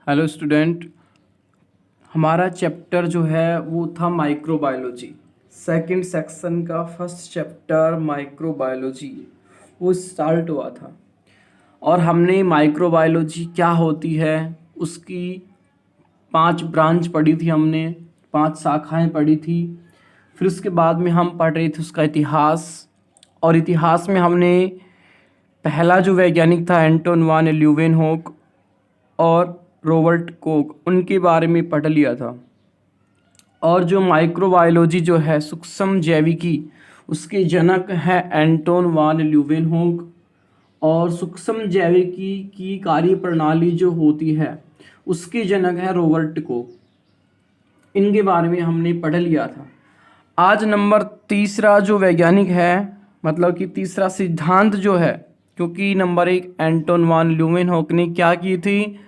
Hello student. हमारा chapter जो है वो था माइक्रोबायोलॉजी। सेकंड सेक्शन का फर्स्ट चैप्टर माइक्रोबायोलॉजी वो स्टार्ट हुआ था और हमने माइक्रोबायोलॉजी क्या होती है उसकी 5 ब्रांच पढ़ी थी, हमने 5 शाखाएं पढ़ी थी। फिर उसके बाद में हम पढ़ रहे थे उसका इतिहास, और इतिहास में हमने पहला जो वैज्ञानिक था एंटोन वान ल्यूवेनहोक और रॉबर्ट कोक, उनके बारे में पढ़ लिया था। और जो माइक्रोबायोलॉजी जो है सूक्ष्म जैविकी, उसके जनक है एंटोन वान ल्यूवेनहोक, और सूक्ष्म जैविकी की कार्यप्रणाली जो होती है उसके जनक है रॉबर्ट कोक। इनके बारे में हमने पढ़ लिया था। आज नंबर तीसरा जो वैज्ञानिक है, मतलब कि तीसरा सिद्धांत जो है, क्योंकि नंबर 1 एंटोन वान ल्यूवेनहोक ने क्या की थी,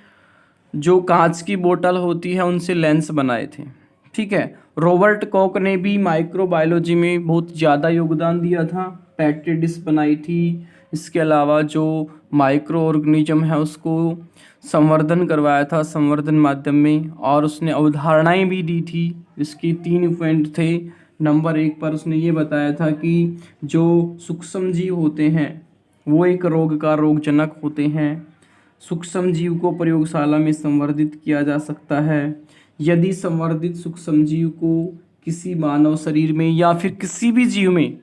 जो कांच की बोतल होती है उनसे लेंस बनाए थे। ठीक है। रॉबर्ट कॉक ने भी माइक्रोबायोलॉजी में बहुत ज़्यादा योगदान दिया था, पेट्री डिश बनाई थी। इसके अलावा जो माइक्रो ऑर्गेनिज्म है उसको संवर्धन करवाया था संवर्धन माध्यम में, और उसने अवधारणाएं भी दी थी। इसके 3 पॉइंट थे। नंबर 1 पर उसने ये बताया था कि जो सूक्ष्म जीव होते हैं वो एक रोग का रोगजनक होते हैं। सूक्ष्म जीव को प्रयोगशाला में संवर्धित किया जा सकता है। यदि संवर्धित सूक्ष्म जीव को किसी मानव शरीर में या फिर किसी भी जीव में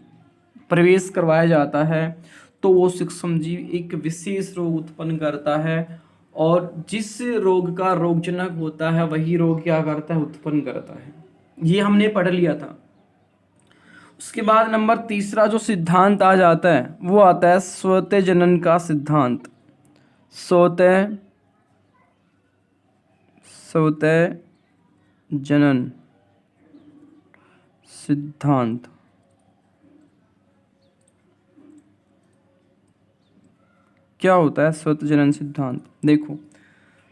प्रवेश करवाया जाता है तो वो सूक्ष्म जीव एक विशेष रोग उत्पन्न करता है, और जिस रोग का रोगजनक होता है वही रोग क्या करता है, उत्पन्न करता है। ये हमने पढ़ लिया था। उसके बाद नंबर तीसरा जो सिद्धांत आ जाता है वो आता है स्वतः जनन का सिद्धांत। स्वतः जनन सिद्धांत। क्या होता है स्वतः जनन सिद्धांत? देखो,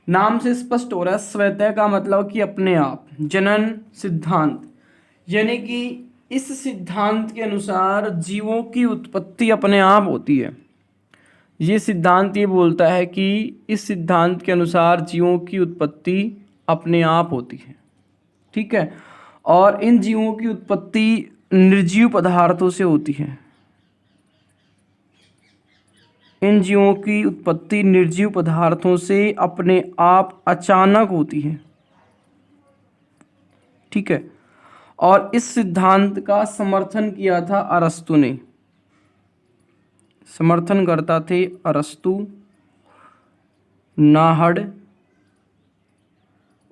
नाम से स्पष्ट हो रहा है। स्वतः का मतलब कि अपने आप, जनन सिद्धांत यानी कि इस सिद्धांत के अनुसार जीवों की उत्पत्ति अपने आप होती है। ये सिद्धांत ये बोलता है कि इस सिद्धांत के अनुसार जीवों की उत्पत्ति अपने आप होती है। ठीक है। और इन जीवों की उत्पत्ति निर्जीव पदार्थों से होती है। इन जीवों की उत्पत्ति निर्जीव पदार्थों से अपने आप अचानक होती है। ठीक है। और इस सिद्धांत का समर्थन किया था अरस्तु ने। समर्थन करता थे अरस्तु, नाहड़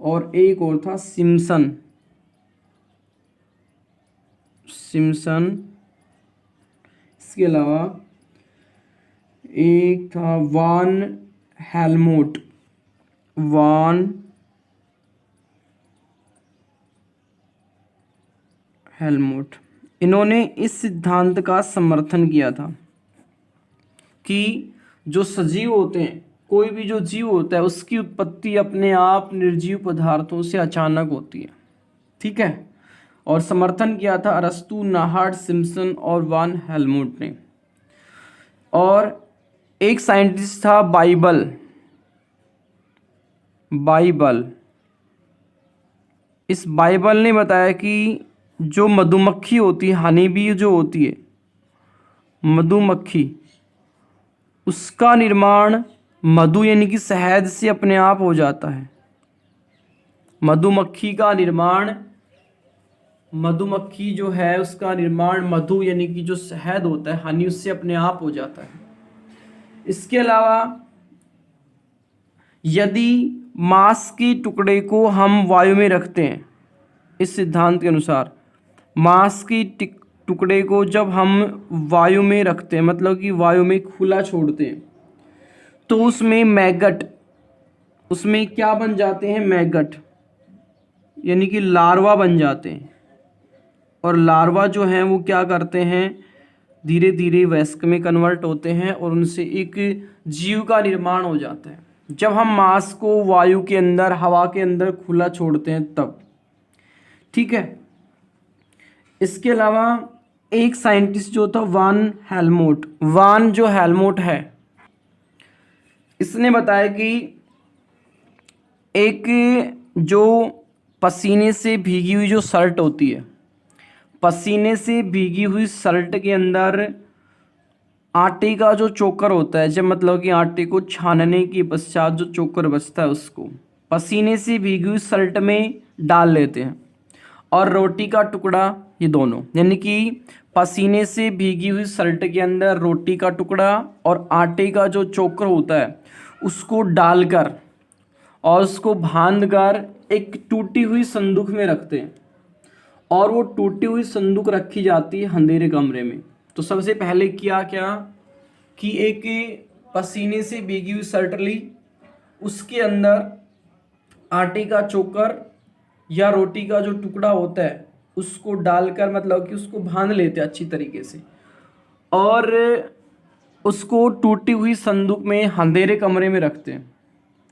और एक और था सिम्पसन। इसके अलावा एक था वान हेलमोट। इन्होंने इस सिद्धांत का समर्थन किया था कि जो सजीव होते हैं, कोई भी जो जीव होता है उसकी उत्पत्ति अपने आप निर्जीव पदार्थों से अचानक होती है। ठीक है। और समर्थन किया था अरस्तु, नाहड़, सिम्पसन और वान हेलमोट ने। और एक साइंटिस्ट था बाइबल। इस बाइबल ने बताया कि जो मधुमक्खी होती है, हनी बी जो होती है मधुमक्खी, उसका निर्माण मधु यानी कि शहद से अपने आप हो जाता है। मधुमक्खी जो है उसका निर्माण मधु यानी कि जो शहद होता है, हनी, उससे अपने आप हो जाता है। इसके अलावा यदि मांस के टुकड़े को हम वायु में रखते हैं, इस सिद्धांत के अनुसार मांस के टुकड़े को जब हम वायु में रखते हैं, मतलब कि वायु में खुला छोड़ते हैं, तो उसमें क्या बन जाते हैं, मैगट यानी कि लार्वा बन जाते हैं। और लार्वा जो हैं वो क्या करते हैं, धीरे धीरे वयस्क में कन्वर्ट होते हैं और उनसे एक जीव का निर्माण हो जाता है जब हम मांस को वायु के अंदर, हवा के अंदर खुला छोड़ते हैं तब। ठीक है। इसके अलावा एक साइंटिस्ट जो था वान जो हेलमोट है, इसने बताया कि एक जो पसीने से भीगी हुई जो शर्ट होती है, पसीने से भीगी हुई शर्ट के अंदर आटे का जो चोकर होता है, जब मतलब कि आटे को छानने के पश्चात जो चोकर बचता है उसको पसीने से भीगी हुई शर्ट में डाल लेते हैं। और रोटी का टुकड़ा, ये दोनों, यानी कि पसीने से भीगी हुई शर्ट के अंदर रोटी का टुकड़ा और आटे का जो चोकर होता है उसको डालकर और उसको बांध कर एक टूटी हुई संदूक में रखते हैं। और वो टूटी हुई संदूक रखी जाती है अंधेरे कमरे में। तो सबसे पहले किया क्या कि एक पसीने से भीगी हुई शर्ट ली, उसके अंदर आटे का चोकर या रोटी का जो टुकड़ा होता है उसको डालकर मतलब कि उसको बांध लेते हैं अच्छी तरीके से, और उसको टूटी हुई संदूक में अंधेरे कमरे में रखते हैं।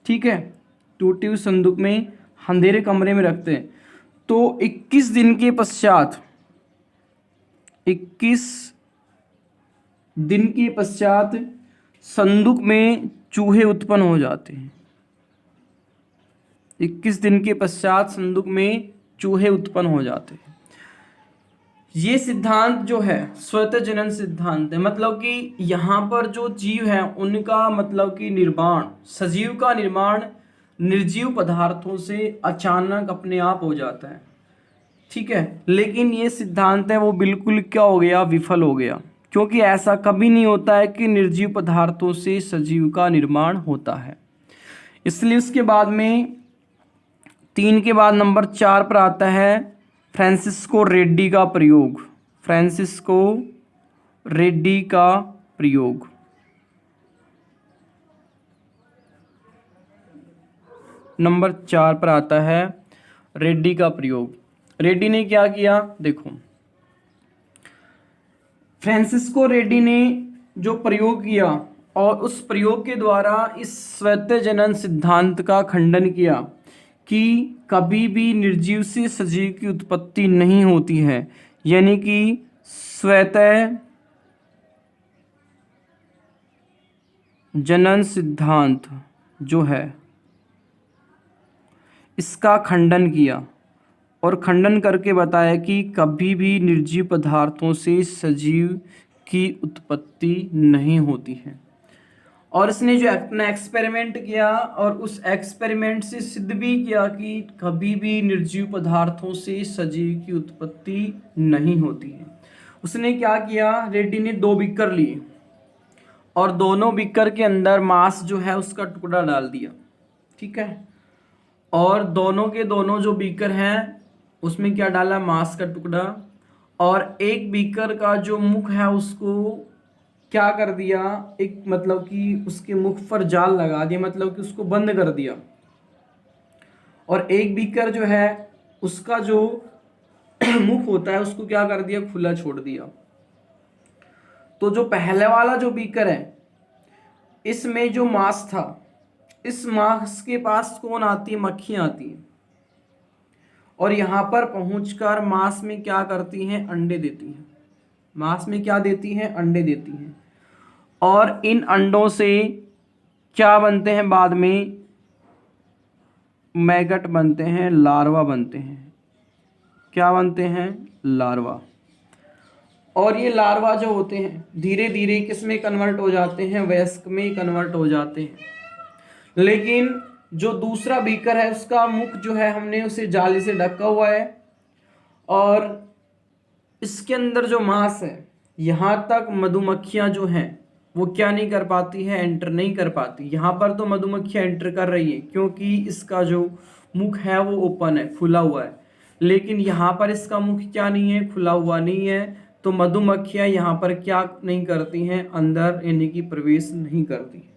ठीक है, टूटी हुई संदूक में अंधेरे कमरे में रखते हैं। तो 21 दिन के पश्चात 21 दिन के पश्चात संदूक में चूहे उत्पन्न हो जाते हैं। 21 दिन के पश्चात संदूक में चूहे उत्पन्न हो जाते हैं। ये सिद्धांत जो है स्वतः जनन सिद्धांत है, मतलब कि यहाँ पर जो जीव है उनका मतलब कि निर्माण, सजीव का निर्माण निर्जीव पदार्थों से अचानक अपने आप हो जाता है। ठीक है, लेकिन ये सिद्धांत है वो बिल्कुल क्या हो गया, विफल हो गया, क्योंकि ऐसा कभी नहीं होता है कि निर्जीव पदार्थों से सजीव का निर्माण होता है। इसलिए उसके बाद में 3 के बाद नंबर 4 पर आता है फ्रांसिस्को रेड्डी का प्रयोग। फ्रांसिस्को रेड्डी का प्रयोग। नंबर 4 पर आता है रेड्डी का प्रयोग। रेड्डी ने क्या किया, देखो फ्रांसिस्को रेड्डी ने जो प्रयोग किया और उस प्रयोग के द्वारा इस स्वतः जनन सिद्धांत का खंडन किया कि कभी भी निर्जीव से सजीव की उत्पत्ति नहीं होती है, यानी कि स्वतः जनन सिद्धांत जो है इसका खंडन किया और खंडन करके बताया कि कभी भी निर्जीव पदार्थों से सजीव की उत्पत्ति नहीं होती है। और इसने जो अपना एक्सपेरिमेंट किया और उस एक्सपेरिमेंट से सिद्ध भी किया कि कभी भी निर्जीव पदार्थों से सजीव की उत्पत्ति नहीं होती है। उसने क्या किया, रेड्डी ने 2 बीकर लिए और दोनों बीकर के अंदर मांस जो है उसका टुकड़ा डाल दिया। ठीक है, और दोनों के दोनों जो बीकर हैं उसमें क्या डाला, मांस का टुकड़ा, और एक बीकर का जो मुख है उसको क्या कर दिया, एक मतलब कि उसके मुख पर जाल लगा दिया, मतलब कि उसको बंद कर दिया। और एक बीकर जो है उसका जो मुख होता है उसको क्या कर दिया, खुला छोड़ दिया। तो जो पहले वाला जो बीकर है इसमें जो मांस था, इस मांस के पास कौन आती है, मक्खियाँ आती हैं, और यहाँ पर पहुंचकर मांस में क्या करती हैं, अंडे देती हैं। मांस में क्या देती हैं, अंडे देती हैं। और इन अंडों से क्या बनते हैं, बाद में मैगट बनते हैं, लार्वा बनते हैं। क्या बनते हैं, लार्वा। और ये लार्वा जो होते हैं धीरे धीरे किस में कन्वर्ट हो जाते हैं, वयस्क में कन्वर्ट हो जाते हैं। लेकिन जो दूसरा बीकर है उसका मुख जो है हमने उसे जाली से ढका हुआ है, और इसके अंदर जो मांस है यहाँ तक मधुमक्खियाँ जो हैं वो क्या नहीं कर पाती है, एंटर नहीं कर पाती। यहाँ पर तो मधुमक्खियाँ एंटर कर रही है क्योंकि इसका जो मुख है वो ओपन है, खुला हुआ है, लेकिन यहाँ पर इसका मुख क्या नहीं है, खुला हुआ नहीं है। तो मधुमक्खियाँ यहाँ पर क्या नहीं करती हैं, अंदर यानी कि प्रवेश नहीं करती।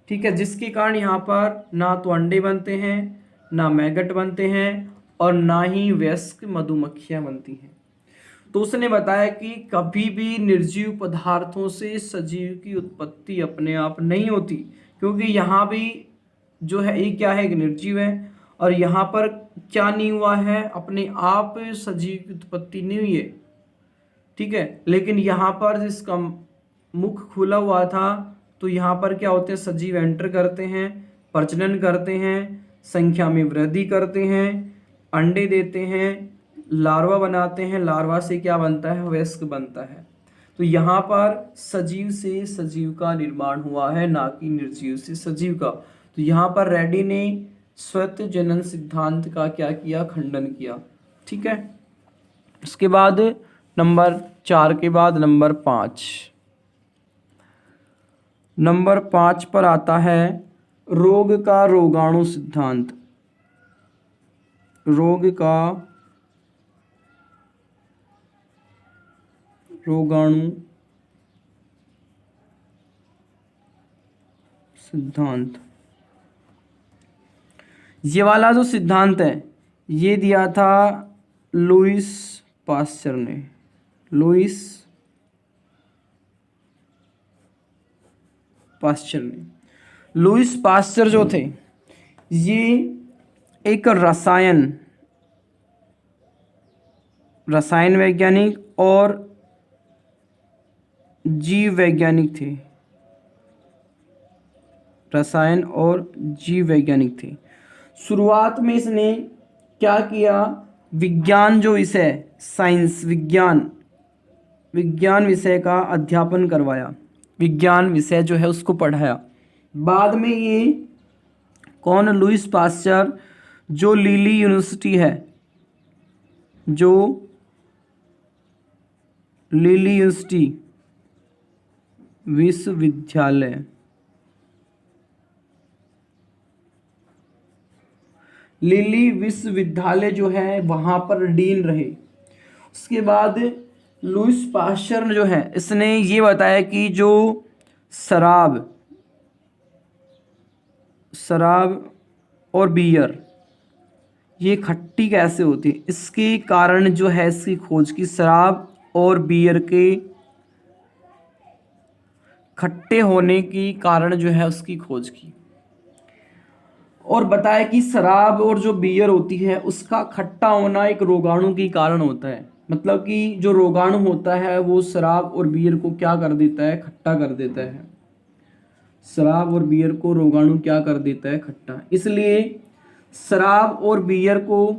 ठीक है, जिसके कारण यहाँ पर ना तो अंडे बनते हैं, ना मैगट बनते हैं, और ना ही वयस्क मधुमक्खियाँ बनती हैं। तो उसने बताया कि कभी भी निर्जीव पदार्थों से सजीव की उत्पत्ति अपने आप नहीं होती, क्योंकि यहाँ भी जो है ये क्या है, एक निर्जीव है, और यहाँ पर क्या नहीं हुआ है, अपने आप सजीव की उत्पत्ति नहीं हुई है। ठीक है, लेकिन यहाँ पर जिसका मुख खुला हुआ था तो यहाँ पर क्या होते हैं, सजीव एंटर करते हैं, प्रजनन करते हैं, संख्या में वृद्धि करते हैं, अंडे देते हैं, लार्वा बनाते हैं, लार्वा से क्या बनता है, वयस्क बनता है। तो यहाँ पर सजीव से सजीव का निर्माण हुआ है, ना कि निर्जीव से सजीव का। तो यहाँ पर रेड्डी ने स्वतः जनन सिद्धांत का क्या किया, खंडन किया। ठीक है। उसके बाद नंबर 4 के बाद नंबर 5, नंबर 5 पर आता है रोग का रोगाणु सिद्धांत। रोग का रोगाणु सिद्धांत। ये वाला जो सिद्धांत है ये दिया था लुईस पास्चर ने। लुईस पास्चर ने। लुईस पास्चर जो थे ये एक रसायन वैज्ञानिक और जीव वैज्ञानिक थे। रसायन और जीव वैज्ञानिक थे। शुरुआत में इसने क्या किया, विज्ञान जो विषय, साइंस विज्ञान विषय का अध्यापन करवाया, विज्ञान विषय जो है उसको पढ़ाया। बाद में ये कौन, लुईस पास्चर, जो लिली यूनिवर्सिटी है, जो लिली यूनिवर्सिटी विश्वविद्यालय, लिली विश्वविद्यालय जो है वहाँ पर डीन रहे। उसके बाद लुईस पास्चर जो है इसने ये बताया कि जो शराब और बियर ये खट्टी कैसे होती है, इसके कारण जो है इसकी खोज की। शराब और बियर के खट्टे होने की कारण जो है उसकी खोज की, और बताया कि शराब और जो बियर होती है उसका खट्टा होना एक रोगाणु के कारण होता है। मतलब कि जो रोगाणु होता है वो शराब और बियर को क्या कर देता है, खट्टा कर देता है। शराब और बियर को रोगाणु क्या कर देता है, खट्टा। इसलिए शराब और बियर को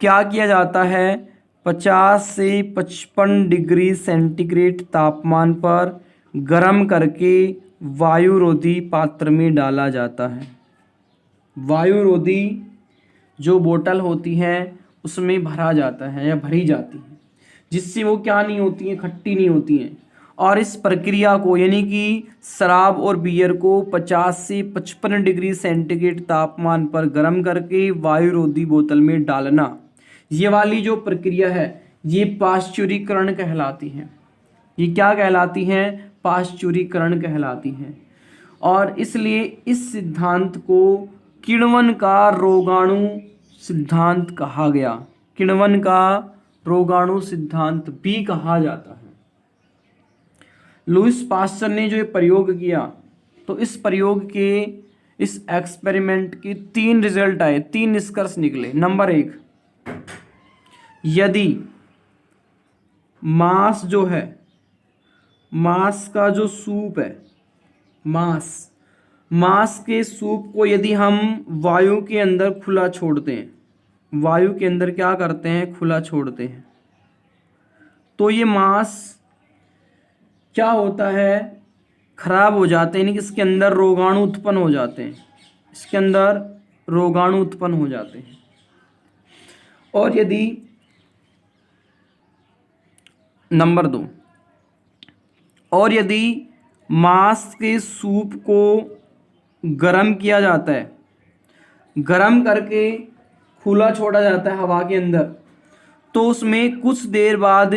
क्या किया जाता है, 50 से 55 डिग्री सेंटीग्रेड तापमान पर गर्म करके वायुरोधी पात्र में डाला जाता है। वायुरोधी जो बोतल होती है उसमें भरा जाता है या भरी जाती है, जिससे वो क्या नहीं होती हैं, खट्टी नहीं होती हैं। और इस प्रक्रिया को यानी कि शराब और बियर को 50 से 55 डिग्री सेंटीग्रेड तापमान पर गर्म करके वायुरोधी बोतल में डालना, ये वाली जो प्रक्रिया है ये पाश्चुरीकरण कहलाती है। ये क्या कहलाती हैं, पाश्चुरीकरण कहलाती हैं। और इसलिए इस सिद्धांत को किण्वन का रोगाणु सिद्धांत कहा गया। किण्वन का रोगाणु सिद्धांत भी कहा जाता है। लुईस पास्चर ने जो ये प्रयोग किया, तो इस प्रयोग के, इस एक्सपेरिमेंट के 3 रिजल्ट आए, 3 निष्कर्ष निकले। नंबर 1, यदि मांस जो है, मांस का जो सूप है, मांस के सूप को यदि हम वायु के अंदर खुला छोड़ते हैं, वायु के अंदर क्या करते हैं, खुला छोड़ते हैं, तो ये मांस क्या होता है, खराब हो जाते हैं। यानी कि इसके अंदर रोगाणु उत्पन्न हो जाते हैं, इसके अंदर रोगाणु उत्पन्न हो जाते हैं। और यदि नंबर 2, और यदि मांस के सूप को गरम किया जाता है, गरम करके खुला छोड़ा जाता है हवा के अंदर, तो उसमें कुछ देर बाद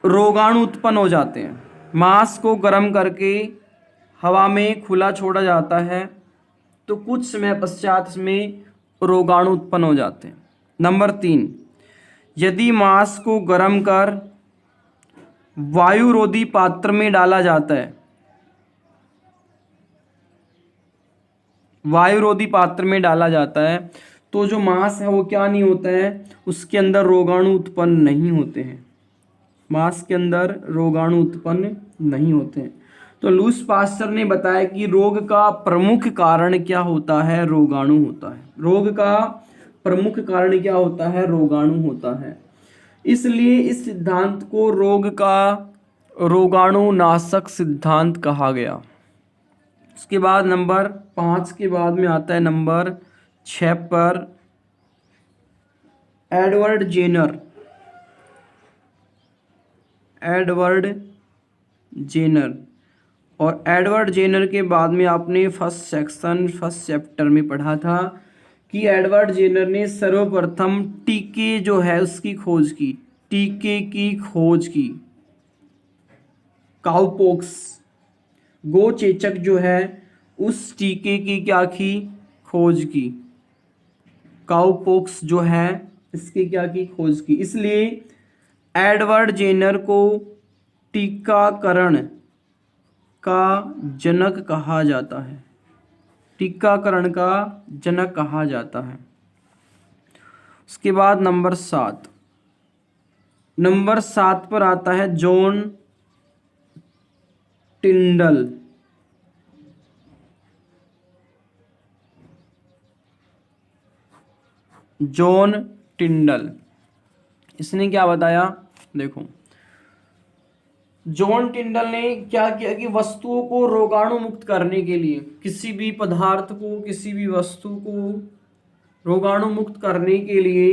रोगाणु उत्पन्न हो जाते हैं। मांस को गरम करके हवा में खुला छोड़ा जाता है तो कुछ समय पश्चात इसमें रोगाणु उत्पन्न हो जाते हैं। नंबर 3, यदि मांस को गरम कर वायुरोधी पात्र में डाला जाता है, वायुरोधी पात्र में डाला जाता है, तो जो मांस है वो क्या नहीं होता है, उसके अंदर रोगाणु उत्पन्न नहीं होते हैं। मांस के अंदर रोगाणु उत्पन्न नहीं होते हैं। तो लुईस पास्चर ने बताया कि रोग का प्रमुख कारण क्या होता है, रोगाणु होता है। रोग का प्रमुख कारण क्या होता है, रोगाणु होता है। इसलिए इस सिद्धांत को रोग का रोगाणुनाशक सिद्धांत कहा गया। उसके बाद नंबर 5 के बाद में आता है नंबर 6 पर एडवर्ड जेनर। और एडवर्ड जेनर के बाद में आपने फर्स्ट चैप्टर में पढ़ा था कि एडवर्ड जेनर ने सर्वप्रथम टीके जो है उसकी खोज की, टीके की खोज की। काउपोक्स गोचेचक जो है उस टीके की क्या की, खोज की। काउपोक्स जो है इसकी क्या की, खोज की। इसलिए एडवर्ड जेनर को टीकाकरण का जनक कहा जाता है, टीकाकरण का जनक कहा जाता है। उसके बाद नंबर 7 पर आता है जॉन टिंडल। जॉन टिंडल, इसने क्या बताया, देखो जॉन टिंडल ने क्या किया कि वस्तुओं को रोगाणु मुक्त करने के लिए, किसी भी पदार्थ को, किसी भी वस्तु को रोगाणु मुक्त करने के लिए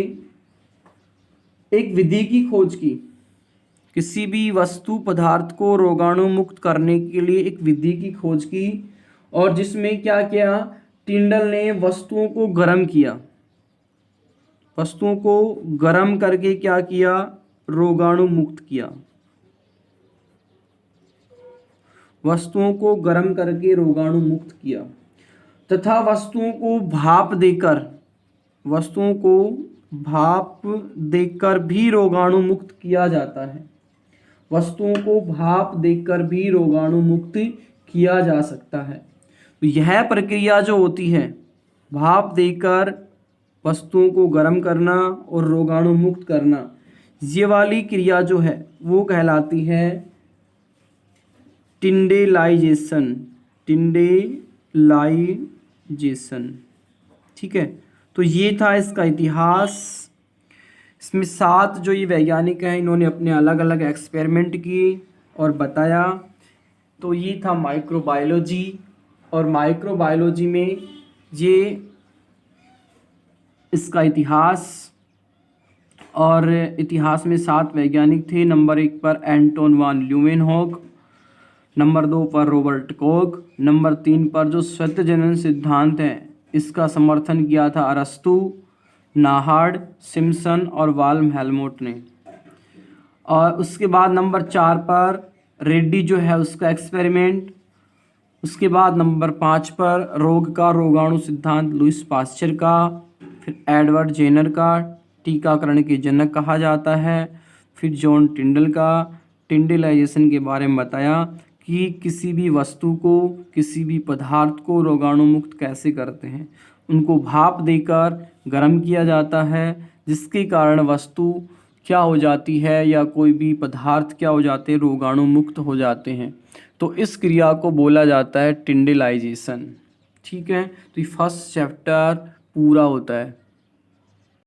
एक विधि की खोज की। किसी भी वस्तु पदार्थ को रोगाणु मुक्त करने के लिए एक विधि की खोज की, और जिसमें क्या किया, टिंडल ने वस्तुओं को गर्म किया, वस्तुओं को गर्म करके क्या किया, रोगाणु मुक्त किया। वस्तुओं को गर्म करके रोगाणु मुक्त किया, तथा वस्तुओं को भाप देकर भी रोगाणु मुक्त किया जाता है। वस्तुओं को भाप देकर भी रोगाणु मुक्त किया जा सकता है। तो यह प्रक्रिया जो होती है, भाप देकर वस्तुओं को गर्म करना और रोगाणु मुक्त करना, ये वाली क्रिया जो है वो कहलाती है टिंडेलाइजेशन। ठीक है, तो ये था इसका इतिहास। इसमें 7 जो ये वैज्ञानिक हैं इन्होंने अपने अलग अलग एक्सपेरिमेंट किए और बताया। तो ये था माइक्रोबायोलॉजी, और माइक्रोबायोलॉजी में ये इसका इतिहास, और इतिहास में 7 वैज्ञानिक थे। नंबर 1 पर एंटोन वान ल्यूवेनहॉक, नंबर 2 पर रॉबर्ट कोख, नंबर 3 पर जो स्वतः जनन सिद्धांत है इसका समर्थन किया था अरस्तु, नाहार्ड, सिम्पसन और वाल्म हेलमोट ने। और उसके बाद नंबर 4 पर रेड्डी जो है उसका एक्सपेरिमेंट। उसके बाद नंबर 5 पर रोग का रोगाणु सिद्धांत लुईस पास्चर का। फिर एडवर्ड जेनर का टीकाकरण के जनक कहा जाता है। फिर जॉन टिंडल का टिंडेलाइजेशन के बारे में बताया कि किसी भी वस्तु को, किसी भी पदार्थ को रोगाणु मुक्त कैसे करते हैं। उनको भाप देकर गर्म किया जाता है, जिसके कारण वस्तु क्या हो जाती है या कोई भी पदार्थ क्या हो जाते हैं, रोगाणु मुक्त हो जाते हैं। तो इस क्रिया को बोला जाता है टिंडेलाइजेशन। ठीक है, तो ये फर्स्ट चैप्टर पूरा होता है।